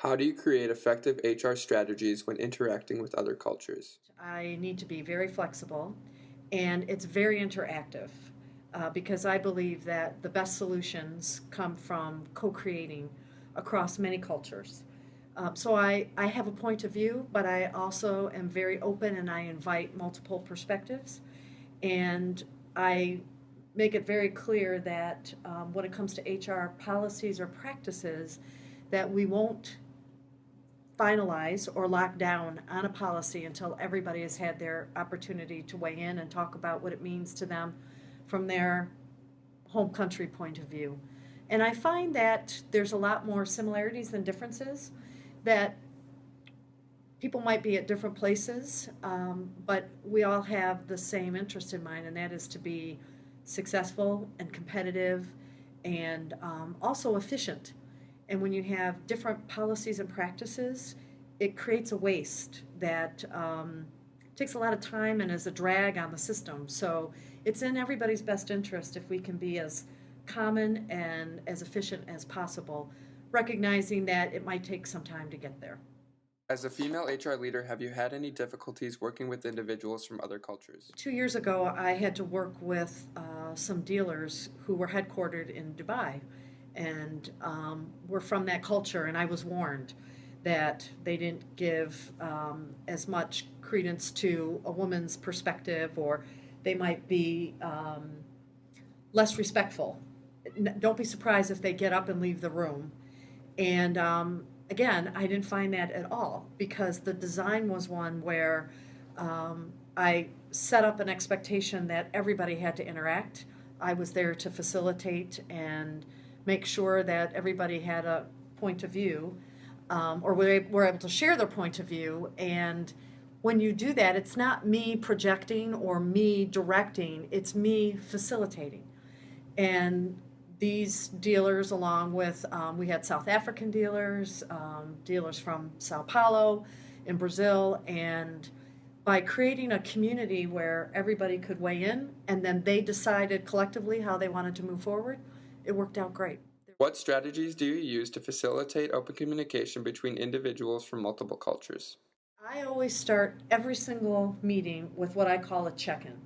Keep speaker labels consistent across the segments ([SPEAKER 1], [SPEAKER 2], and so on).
[SPEAKER 1] How do you create effective HR strategies when interacting with other cultures?
[SPEAKER 2] I need to be very flexible, and it's very interactive because I believe that the best solutions come from co creating across many cultures. So I have a point of view, but I also am very open and I invite multiple perspectives. And I make it very clear that when it comes to HR policies or practices, that we won't finalize or lock down on a policy until everybody has had their opportunity to weigh in and talk about what it means to them from their home country point of view. And I find that there's a lot more similarities than differences, that people might be at different places, but we all have the same interest in mind, and that is to be successful and competitive and also efficient. And when you have different policies and practices, it creates a waste that takes a lot of time and is a drag on the system. So it's in everybody's best interest if we can be as common and as efficient as possible, recognizing that it might take some time to get there.
[SPEAKER 1] As a female HR leader, have you had any difficulties working with individuals from other cultures?
[SPEAKER 2] 2 years ago, I had to work with some dealers who were headquartered in Dubai and were from that culture, and I was warned that they didn't give as much credence to a woman's perspective, or they might be less respectful. Don't be surprised if they get up and leave the room. And again, I didn't find that at all because the design was one where I set up an expectation that everybody had to interact. I was there to facilitate and make sure that everybody had a point of view, or were able to share their point of view. And when you do that, it's not me projecting or me directing, it's me facilitating. And these dealers, along with, we had South African dealers, dealers from Sao Paulo in Brazil, and by creating a community where everybody could weigh in and then they decided collectively how they wanted to move forward, it worked out great.
[SPEAKER 1] What strategies do you use to facilitate open communication between individuals from multiple cultures?
[SPEAKER 2] I always start every single meeting with what I call a check in.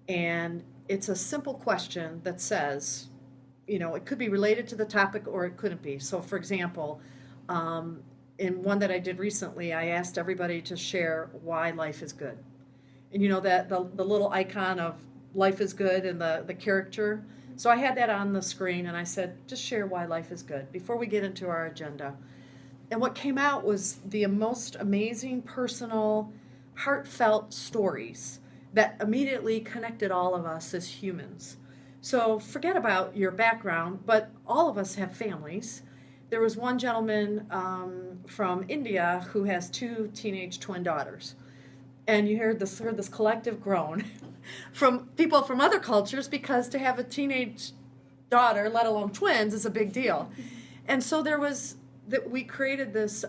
[SPEAKER 2] And it's a simple question that says, it could be related to the topic or it couldn't be. So, for example, in one that I did recently, I asked everybody to share why life is good. And that the little icon of life is good and the character. So I had that on the screen and I said, just share why life is good before we get into our agenda. And what came out was the most amazing, personal, heartfelt stories that immediately connected all of us as humans. So forget about your background, but all of us have families. There was one gentleman from India who has two teenage twin daughters. And you heard this collective groan from people from other cultures because to have a teenage daughter, let alone twins, is a big deal. And so we created this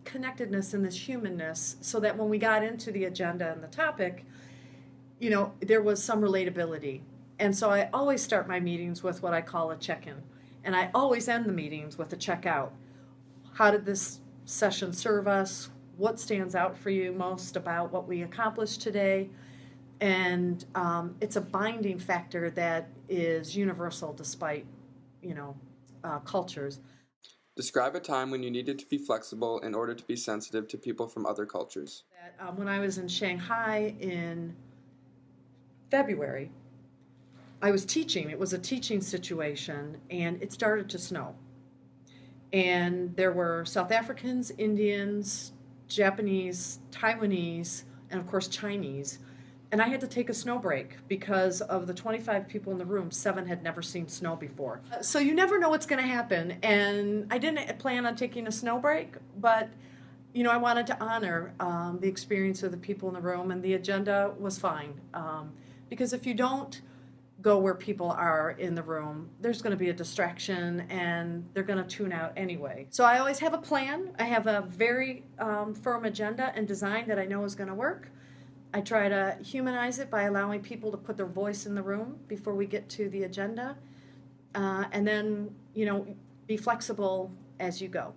[SPEAKER 2] connectedness and this humanness so that when we got into the agenda and the topic, there was some relatability. And so I always start my meetings with what I call a check-in. And I always end the meetings with a check-out. How did this session serve us? What stands out for you most about what we accomplished today? And it's a binding factor that is universal despite, cultures.
[SPEAKER 1] Describe a time when you needed to be flexible in order to be sensitive to people from other cultures.
[SPEAKER 2] That when I was in Shanghai in February, I was teaching. It was a teaching situation, and it started to snow. And there were South Africans, Indians, Japanese, Taiwanese, and of course Chinese. And I had to take a snow break because of the 25 people in the room, 7 had never seen snow before. So you never know what's going to happen. And I didn't plan on taking a snow break, but I wanted to honor the experience of the people in the room, and the agenda was fine. Because if you don't go where people are in the room, there's going to be a distraction and they're going to tune out anyway. So I always have a plan. I have a very firm agenda and design that I know is going to work. I try to humanize it by allowing people to put their voice in the room before we get to the agenda. And then, be flexible as you go.